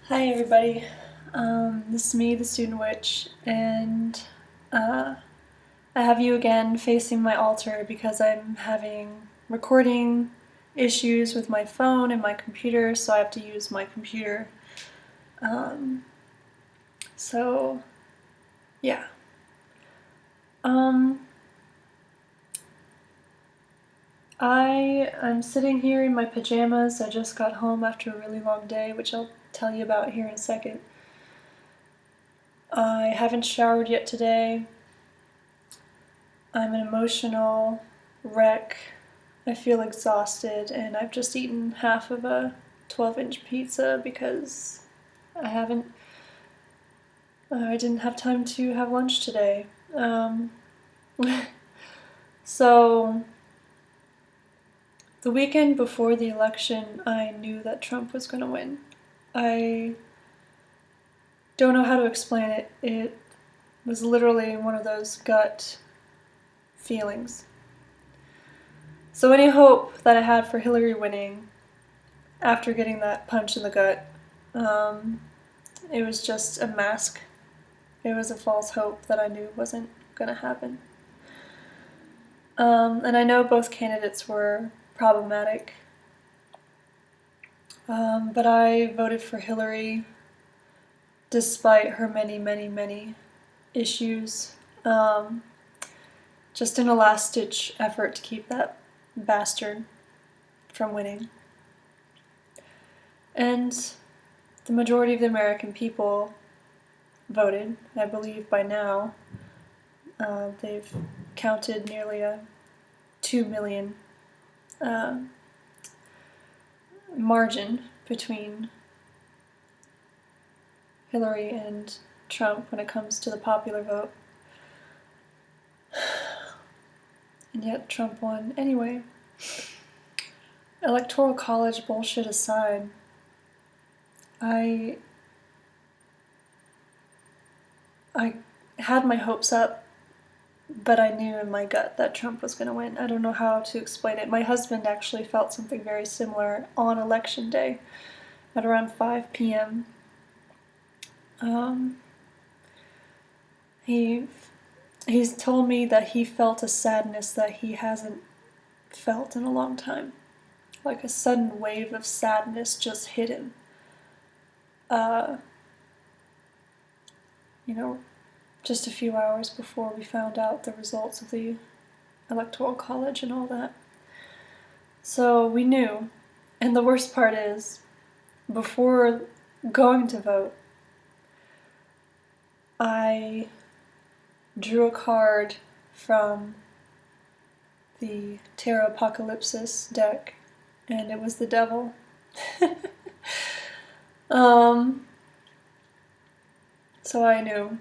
Hi everybody, this is me, the Student Witch, and I have you again facing my altar because I'm having recording issues with my phone and my computer, so I have to use my computer. Um, so, yeah. Um, I'm sitting here in my pajamas. I just got home after a really long day, which I'll tell you about here in a second. I haven't showered yet today. I'm an emotional wreck. I feel exhausted, and I've just eaten half of a 12-inch pizza because I haven't. I didn't have time to have lunch today. So, the weekend before the election, I knew that Trump was going to win. I don't know how to explain it. It was literally one of those gut feelings. So, any hope that I had for Hillary winning after getting that punch in the gut, um, it was just a mask. It was a false hope that I knew wasn't going to happen. And I know both candidates were problematic, but I voted for Hillary despite her many, many, many issues, just in a last-ditch effort to keep that bastard from winning. And the majority of the American people voted. I believe by now they've counted nearly 2 million margin between Hillary and Trump when it comes to the popular vote. And yet Trump won anyway. Electoral college bullshit aside, I had my hopes up, but I knew in my gut that Trump was going to win. I don't know how to explain it. My husband actually felt something very similar on election day at around 5 p.m. He's told me that he felt a sadness that he hasn't felt in a long time. Like a sudden wave of sadness just hit him. Uh, you know, just a few hours before we found out the results of the Electoral College and all that. So we knew. And the worst part is, before going to vote, I drew a card from the Tarot Apocalypsis deck, and it was the devil. So I knew.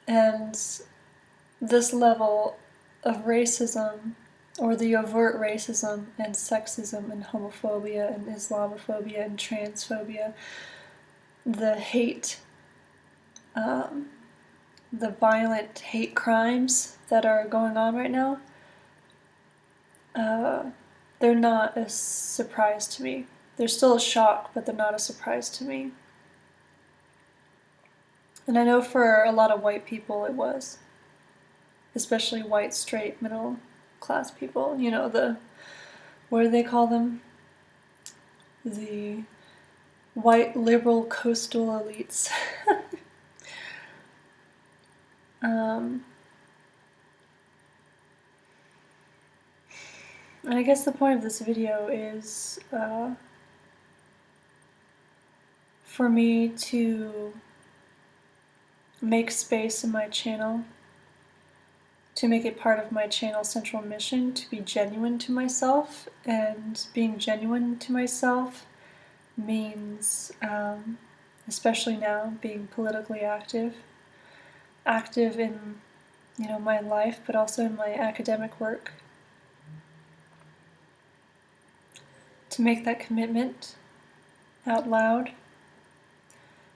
And this level of racism, or the overt racism and sexism and homophobia and Islamophobia and transphobia, the hate, the violent hate crimes that are going on right now, they're not a surprise to me. They're still a shock, but they're not a surprise to me. And I know for a lot of white people it was. Especially white, straight, middle class people. You know, what do they call them? The white liberal coastal elites. And I guess the point of this video is for me to make space in my channel, to make it part of my channel's central mission, to be genuine to myself. And being genuine to myself means, especially now, being politically active in, my life, but also in my academic work. To make that commitment out loud,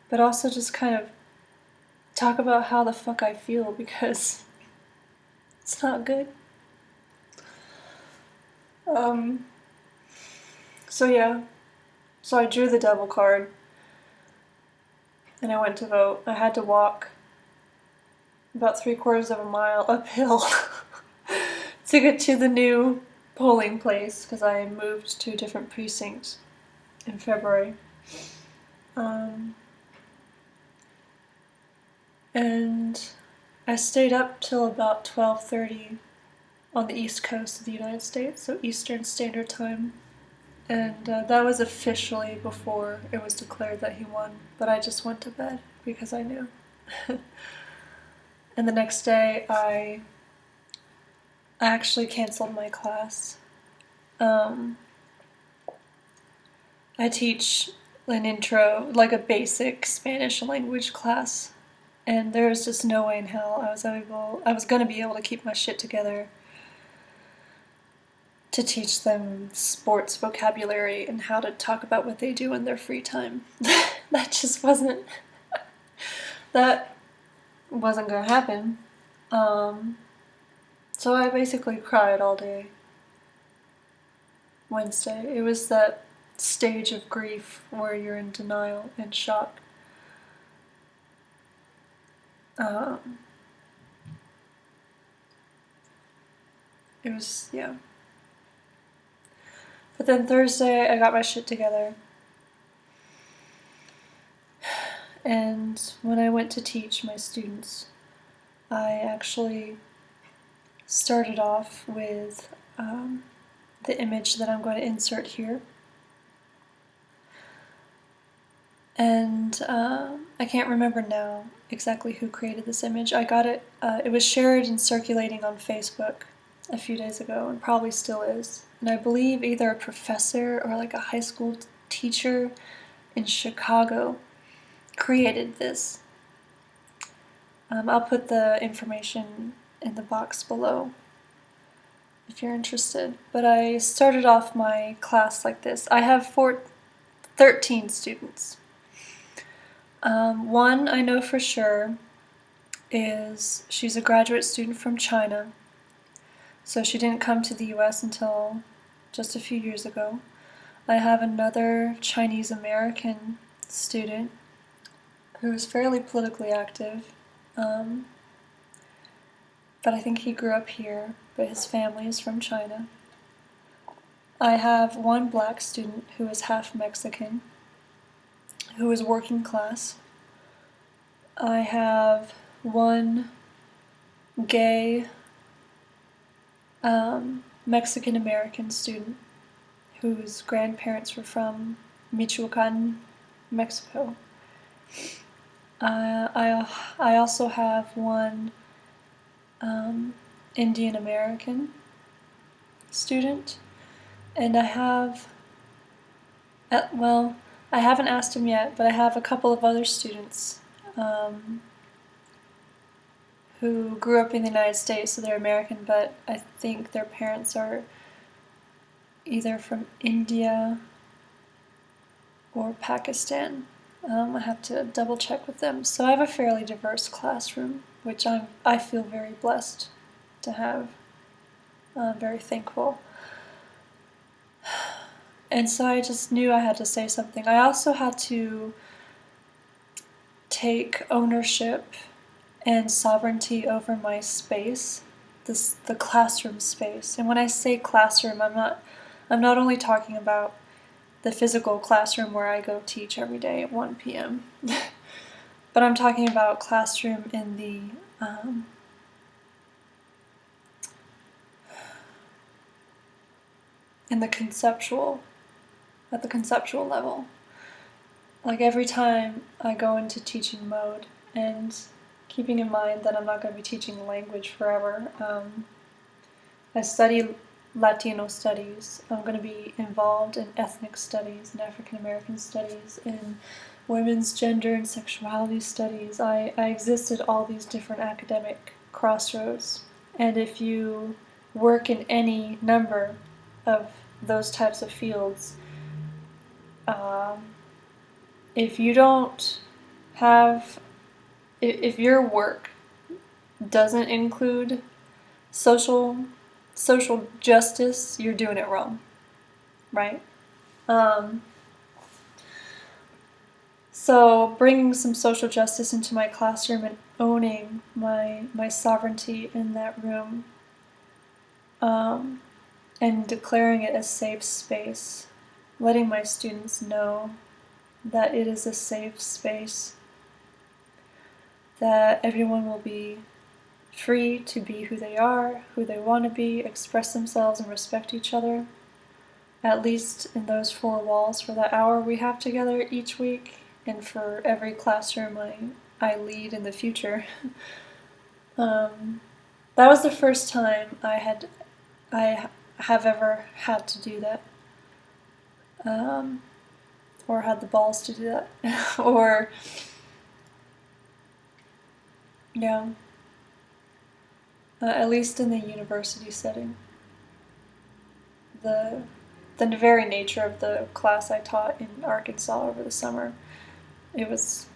but also just kind of talk about how the fuck I feel, because it's not good. So yeah, so I drew the devil card, and I went to vote. I had to walk about 3/4 of a mile uphill to get to the new polling place because I moved to a different precinct in February. And I stayed up till about 12:30 on the East Coast of the United States, so Eastern Standard Time. And that was officially before it was declared that he won, but I just went to bed because I knew. And the next day, I actually canceled my class. I teach an intro, like a basic Spanish language class, and there was just no way in hell I was going to be able to keep my shit together to teach them sports vocabulary and how to talk about what they do in their free time. That just wasn't that wasn't gonna happen. So I basically cried all day Wednesday. It was that stage of grief where you're in denial and shock. It was, yeah. But then Thursday, I got my shit together. And when I went to teach my students, I actually started off with the image that I'm going to insert here. And I can't remember now exactly who created this image. I got it, it was shared and circulating on Facebook a few days ago, and probably still is. And I believe either a professor or like a high school teacher in Chicago created this. I'll put the information in the box below if you're interested. But I started off my class like this. I have 13 students. One I know for sure she's a graduate student from China. So she didn't come to the US until just a few years ago. I have another Chinese American student who is fairly politically active. But I think he grew up here, but his family is from China. I have one black student who is half Mexican, who is working class. I have one gay Mexican American student whose grandparents were from Michoacan, Mexico. I also have one Indian American student, and I have, well, I haven't asked him yet, but I have a couple of other students who grew up in the United States, so they're American, but I think their parents are either from India or Pakistan. I have to double check with them. So I have a fairly diverse classroom, which I feel very blessed to have. I'm very thankful. And so I just knew I had to say something. I also had to take ownership and sovereignty over my space, the classroom space. And when I say classroom, I'm not only talking about the physical classroom where I go teach every day at 1 p.m. But I'm talking about classroom in the at the conceptual level. Like every time I go into teaching mode, and keeping in mind that I'm not going to be teaching language forever, I study Latino studies. I'm going to be involved in ethnic studies and African American studies, in women's gender and sexuality studies. I exist at all these different academic crossroads. And if you work in any number of those types of fields, if you don't have, if your work doesn't include social justice, you're doing it wrong, right? So bringing some social justice into my classroom and owning my sovereignty in that room, and declaring it a safe space, letting my students know that it is a safe space, that everyone will be free to be who they are, who they want to be, express themselves and respect each other, at least in those 4 walls for that hour we have together each week, and for every classroom I lead in the future. That was the first time I have ever had to do that, or had the balls to do that, or yeah, at least in the university setting. The very nature of the class I taught in Arkansas over the summer, it was,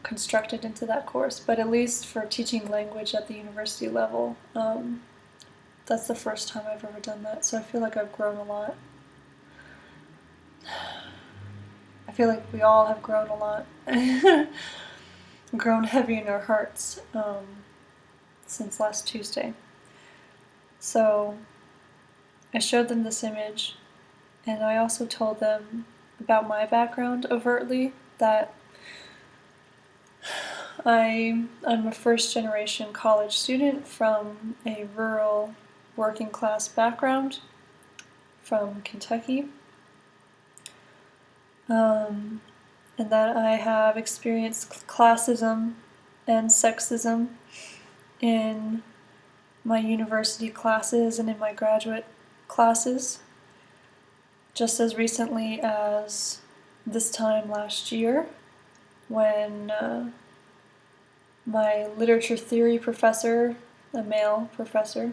constructed into that course. But at least for teaching language at the university level, that's the first time I've ever done that. So I feel like I've grown a lot. I feel like we all have grown a lot. Grown heavy in our hearts since last Tuesday. So I showed them this image, and I also told them about my background overtly, that I'm a first-generation college student from a rural working-class background from Kentucky, and that I have experienced classism and sexism in my university classes and in my graduate classes, just as recently as this time last year, when my literature theory professor, a male professor,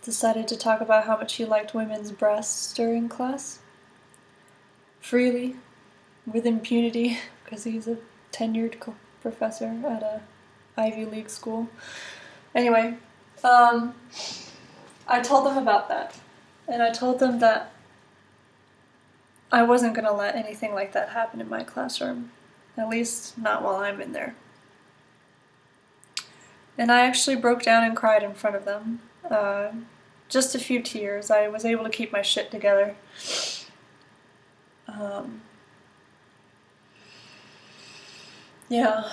decided to talk about how much he liked women's breasts during class, freely, with impunity, because he's a tenured professor at a Ivy League school. Anyway, I told them about that, and I told them that I wasn't going to let anything like that happen in my classroom, at least not while I'm in there. And I actually broke down and cried in front of them. Just a few tears. I was able to keep my shit together. Yeah.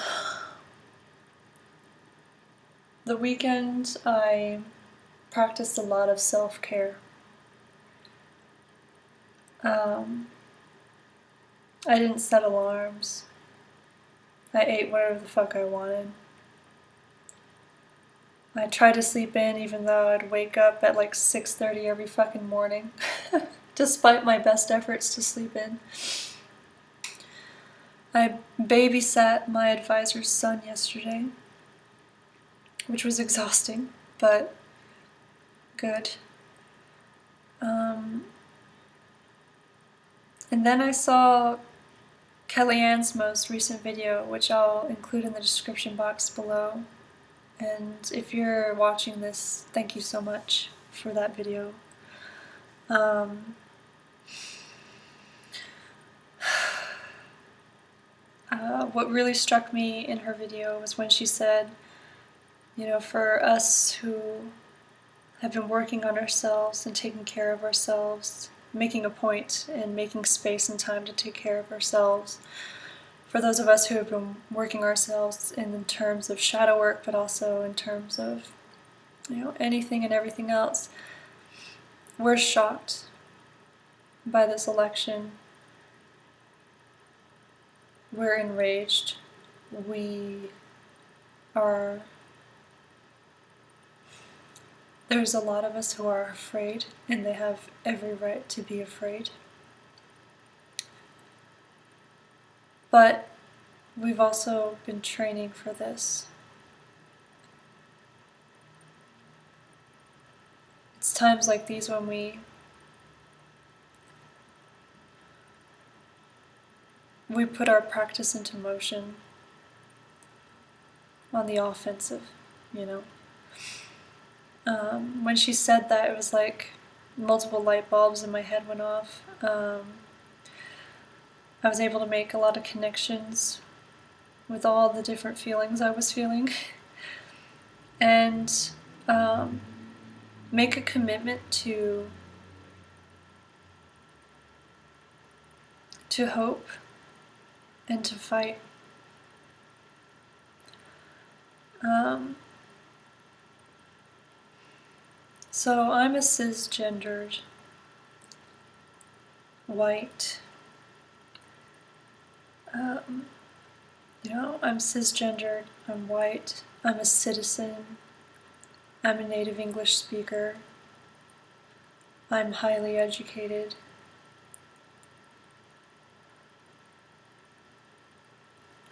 The weekend I practiced a lot of self-care. I didn't set alarms. I ate whatever the fuck I wanted. I tried to sleep in even though I'd wake up at like 6:30 every fucking morning, despite my best efforts to sleep in. I babysat my advisor's son yesterday, which was exhausting, but good. And then I saw Kellyanne's most recent video, which I'll include in the description box below. And if you're watching this, thank you so much for that video. What really struck me in her video was when she said, for us who have been working on ourselves and taking care of ourselves, making a point and making space and time to take care of ourselves, for those of us who have been working ourselves in terms of shadow work, but also in terms of, anything and everything else, we're shocked by this election. We're enraged. There's a lot of us who are afraid, and they have every right to be afraid. But we've also been training for this. It's times like these when we put our practice into motion on the offensive, When she said that, it was like, multiple light bulbs in my head went off. I was able to make a lot of connections with all the different feelings I was feeling, and make a commitment to hope and to fight. So I'm a cisgendered, white, I'm cisgendered, I'm white, I'm a citizen, I'm a native English speaker, I'm highly educated,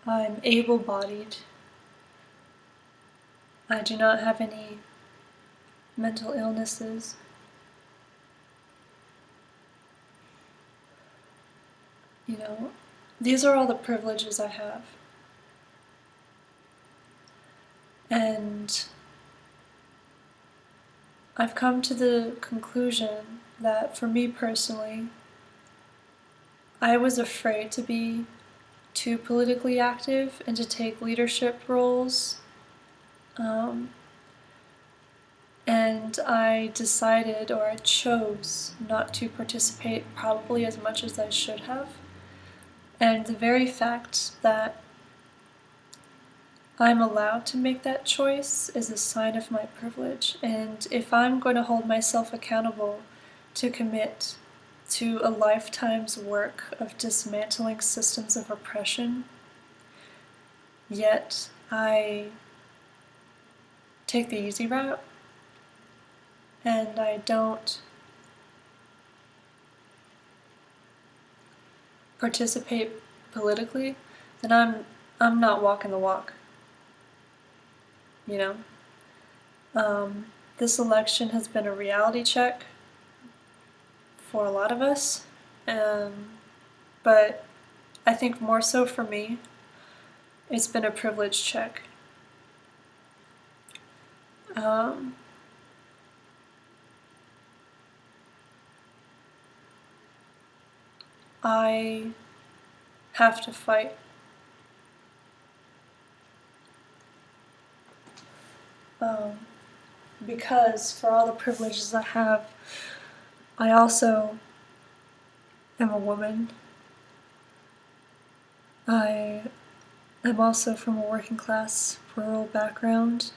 I'm able-bodied, I do not have any mental illnesses. These are all the privileges I have. And I've come to the conclusion that for me personally, I was afraid to be too politically active and to take leadership roles. And I decided, or I chose, not to participate probably as much as I should have. And the very fact that I'm allowed to make that choice is a sign of my privilege. And if I'm going to hold myself accountable to commit to a lifetime's work of dismantling systems of oppression, yet I take the easy route and I don't participate politically, then I'm not walking the walk. This election has been a reality check for a lot of us, but I think more so for me, it's been a privilege check. I have to fight. Because for all the privileges I have, I also am a woman. I am also from a working class, rural background,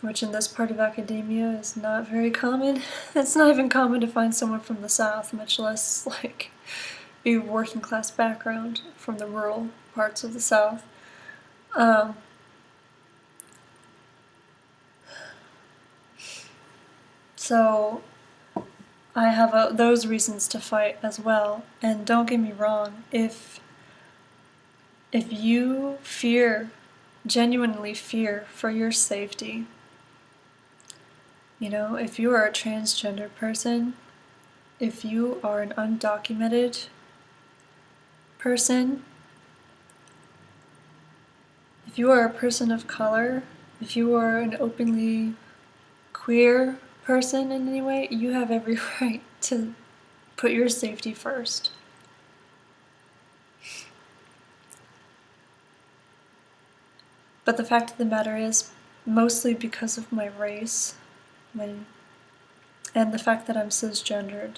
which in this part of academia is not very common. It's not even common to find someone from the South, much less be a working class background from the rural parts of the South. So I have those reasons to fight as well. And don't get me wrong, if you genuinely fear for your safety, if you are a transgender person, if you are an undocumented person, if you are a person of color, if you are an openly queer person in any way, you have every right to put your safety first. But the fact of the matter is, mostly because of my race, and the fact that I'm cisgendered,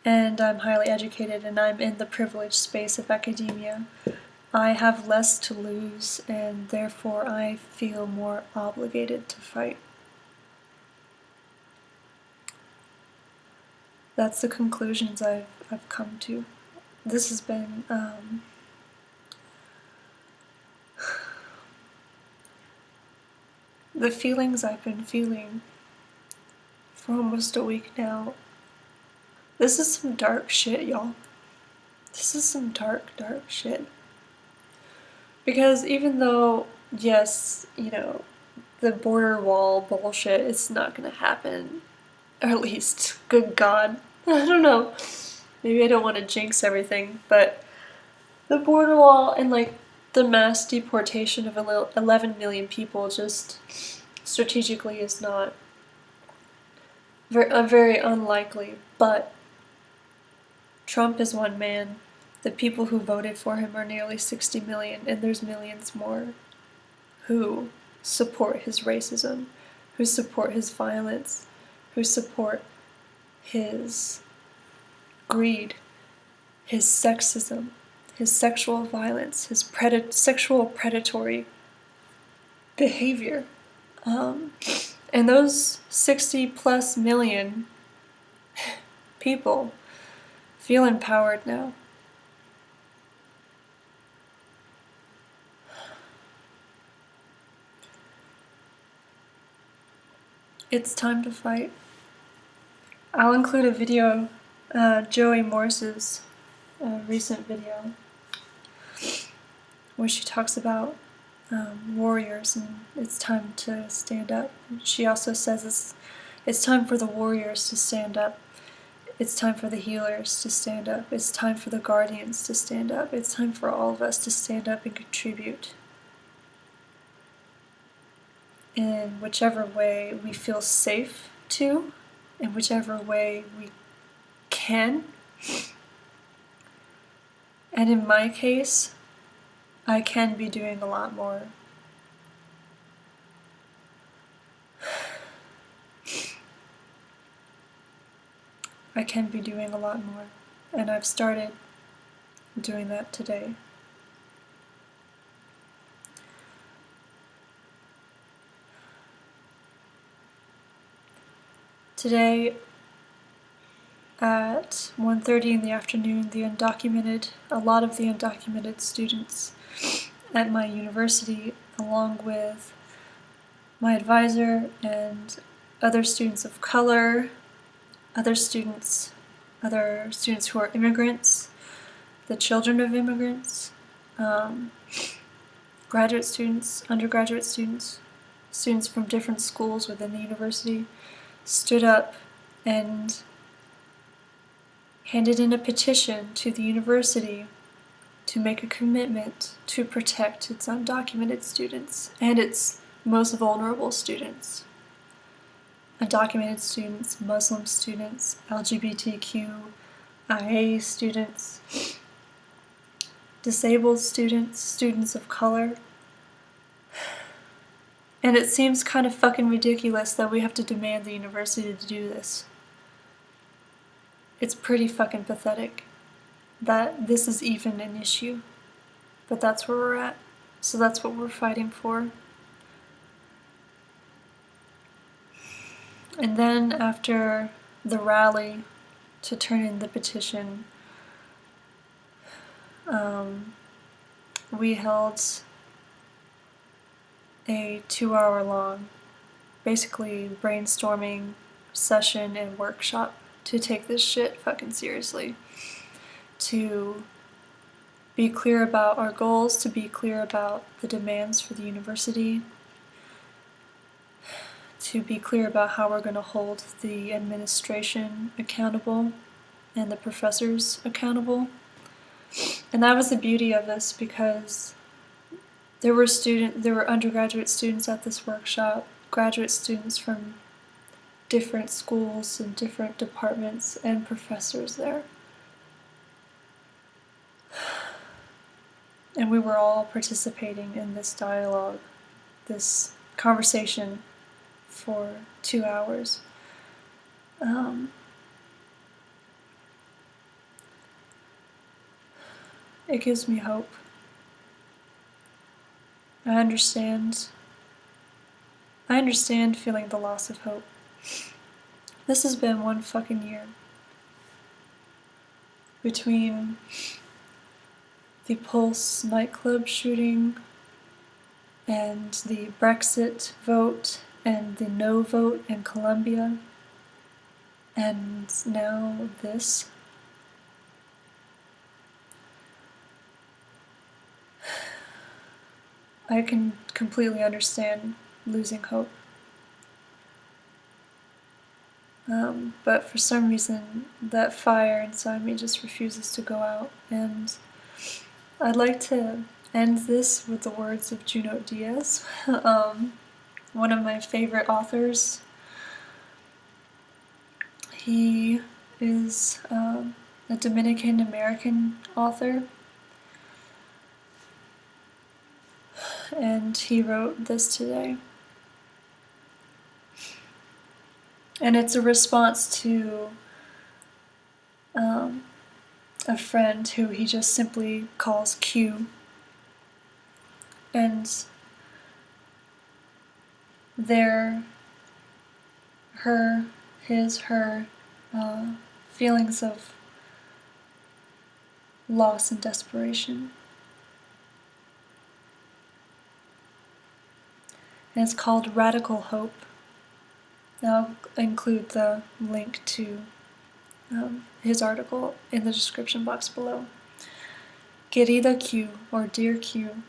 and I'm highly educated, and I'm in the privileged space of academia, I have less to lose, and therefore I feel more obligated to fight. That's the conclusions I've come to. This has been the feelings I've been feeling for almost a week now. This is some dark shit, y'all. This is some dark, dark shit. Because even though, yes, the border wall bullshit, it's not gonna happen. Or at least, good God. I don't know. Maybe I don't want to jinx everything, but the border wall and the mass deportation of 11 million people just strategically is not very unlikely. But Trump is one man, The people who voted for him are nearly 60 million, and there's millions more who support his racism, who support his violence, who support his greed, his sexism, his sexual violence, his sexual predatory behavior. And those 60 plus million people feel empowered now. It's time to fight. I'll include a video, Joey Morse's recent video, where she talks about warriors, and it's time to stand up. She also says it's time for the warriors to stand up. It's time for the healers to stand up. It's time for the guardians to stand up. It's time for all of us to stand up and contribute in whichever way we feel safe to, in whichever way we can. And in my case, I can be doing a lot more. I can be doing a lot more, and I've started doing that today. Today, at 1:30 in the afternoon, a lot of the undocumented students at my university, along with my advisor and other students of color, other students who are immigrants, the children of immigrants, graduate students, undergraduate students, students from different schools within the university, stood up and handed in a petition to the university to make a commitment to protect its undocumented students and its most vulnerable students. Undocumented students, Muslim students, LGBTQIA students, disabled students, students of color. And it seems kind of fucking ridiculous that we have to demand the university to do this. It's pretty fucking pathetic that this is even an issue. But that's where we're at. So that's what we're fighting for. And then after the rally to turn in the petition, we held a 2-hour long, basically brainstorming session and workshop to take this shit fucking seriously. To be clear about our goals, to be clear about the demands for the university, to be clear about how we're going to hold the administration accountable and the professors accountable. And that was the beauty of this, because there were undergraduate students at this workshop, graduate students from different schools and different departments, and professors there. And we were all participating in this dialogue, this conversation for 2 hours. It gives me hope. I understand feeling the loss of hope. This has been one fucking year. Between the Pulse nightclub shooting and the Brexit vote and the no vote in Colombia, and now this. I can completely understand losing hope. But for some reason, that fire inside me just refuses to go out. And I'd like to end this with the words of Junot Díaz, one of my favorite authors. He is a Dominican American author, and he wrote this today. And it's a response to a friend who he just simply calls Q. And her feelings of loss and desperation. And it's called Radical Hope. I'll include the link to his article in the description box below. Querida Q, or Dear Q,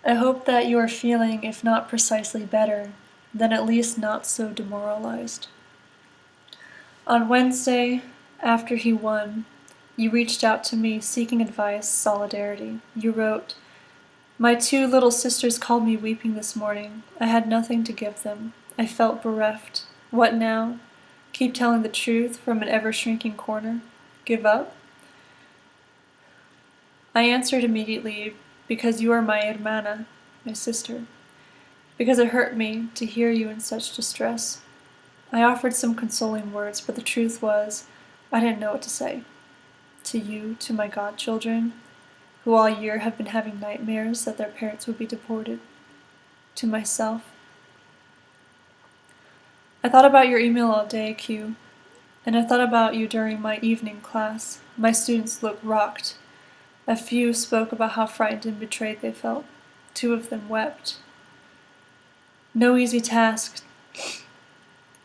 I hope that you are feeling, if not precisely better, then at least not so demoralized. On Wednesday, after he won, you reached out to me seeking advice, solidarity. You wrote, "My 2 little sisters called me weeping this morning. I had nothing to give them. I felt bereft. What now? Keep telling the truth from an ever-shrinking corner? Give up?" I answered immediately, because you are my hermana, my sister. Because it hurt me to hear you in such distress. I offered some consoling words, but the truth was, I didn't know what to say. To you, to my godchildren, who all year have been having nightmares that their parents would be deported. To myself. I thought about your email all day, Q, and I thought about you during my evening class. My students looked rocked. A few spoke about how frightened and betrayed they felt. 2 of them wept. No easy task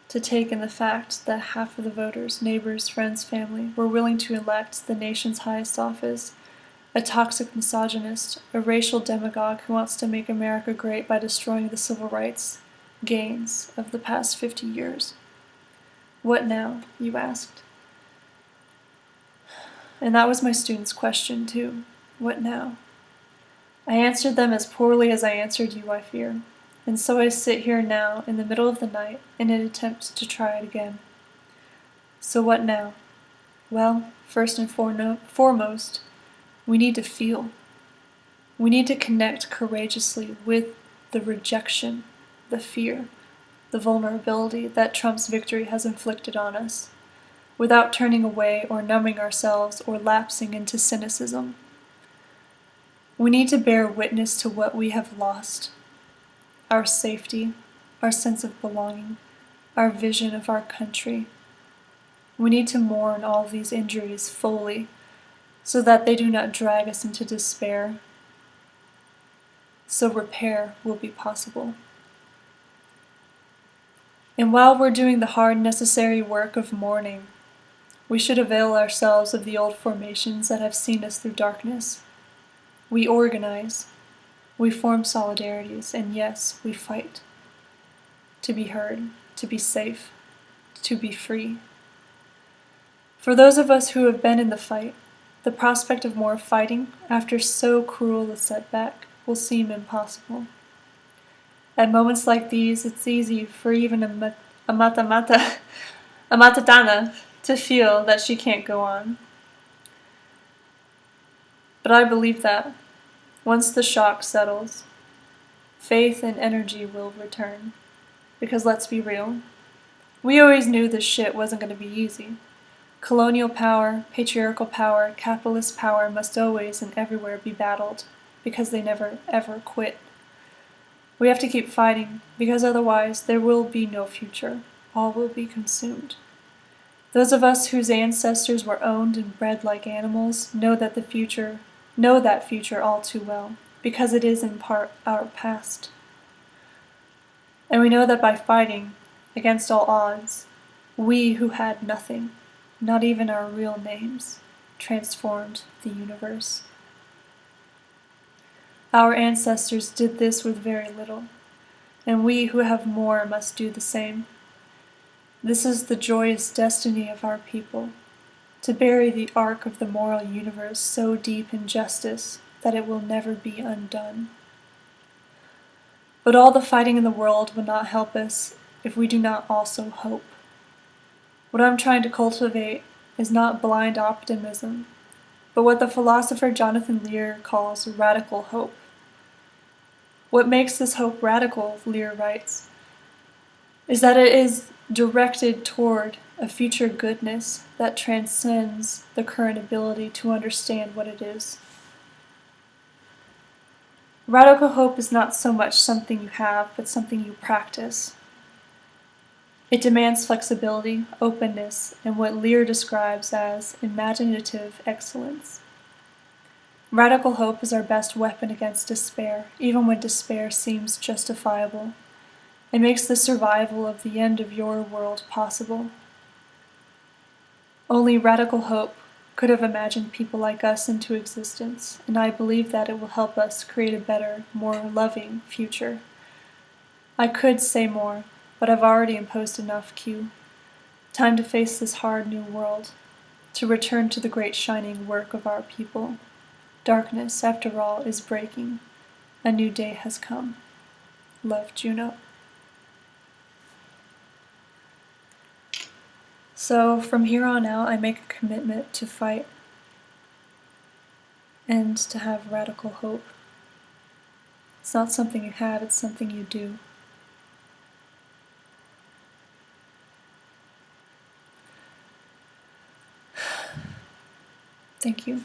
to take in the fact that half of the voters, neighbors, friends, family, were willing to elect the nation's highest office, a toxic misogynist, a racial demagogue who wants to make America great by destroying the civil rights gains of the past 50 years. What now, you asked? And that was my students' question, too. What now? I answered them as poorly as I answered you, I fear. And so I sit here now, in the middle of the night, in an attempt to try it again. So what now? Well, first and foremost, we need to feel. We need to connect courageously with the rejection, the fear, the vulnerability that Trump's victory has inflicted on us, without turning away or numbing ourselves or lapsing into cynicism. We need to bear witness to what we have lost: our safety, our sense of belonging, our vision of our country. We need to mourn all these injuries fully, so that they do not drag us into despair, so repair will be possible. And while we're doing the hard, necessary work of mourning, we should avail ourselves of the old formations that have seen us through darkness. We organize, we form solidarities, and yes, we fight. To be heard, to be safe, to be free. For those of us who have been in the fight, the prospect of more fighting after so cruel a setback will seem impossible. At moments like these, it's easy for even a matatana to feel that she can't go on. But I believe that, once the shock settles, faith and energy will return. Because let's be real, we always knew this shit wasn't going to be easy. Colonial power, patriarchal power, capitalist power must always and everywhere be battled, because they never ever quit. We have to keep fighting, because otherwise there will be no future. All will be consumed. Those of us whose ancestors were owned and bred like animals know that future all too well, because it is in part our past. And we know that by fighting, against all odds, we who had nothing, not even our real names, transformed the universe. Our ancestors did this with very little, and we who have more must do the same. This is the joyous destiny of our people, to bury the arc of the moral universe so deep in justice that it will never be undone. But all the fighting in the world will not help us if we do not also hope. What I'm trying to cultivate is not blind optimism, but what the philosopher Jonathan Lear calls radical hope. What makes this hope radical, Lear writes, is that it is directed toward a future goodness that transcends the current ability to understand what it is. Radical hope is not so much something you have, but something you practice. It demands flexibility, openness, and what Lear describes as imaginative excellence. Radical hope is our best weapon against despair, even when despair seems justifiable. It makes the survival of the end of your world possible. Only radical hope could have imagined people like us into existence, and I believe that it will help us create a better, more loving future. I could say more, but I've already imposed enough, Q. Time to face this hard new world, to return to the great shining work of our people. Darkness, after all, is breaking. A new day has come. Love, Junot. So from here on out, I make a commitment to fight and to have radical hope. It's not something you have, it's something you do. Thank you.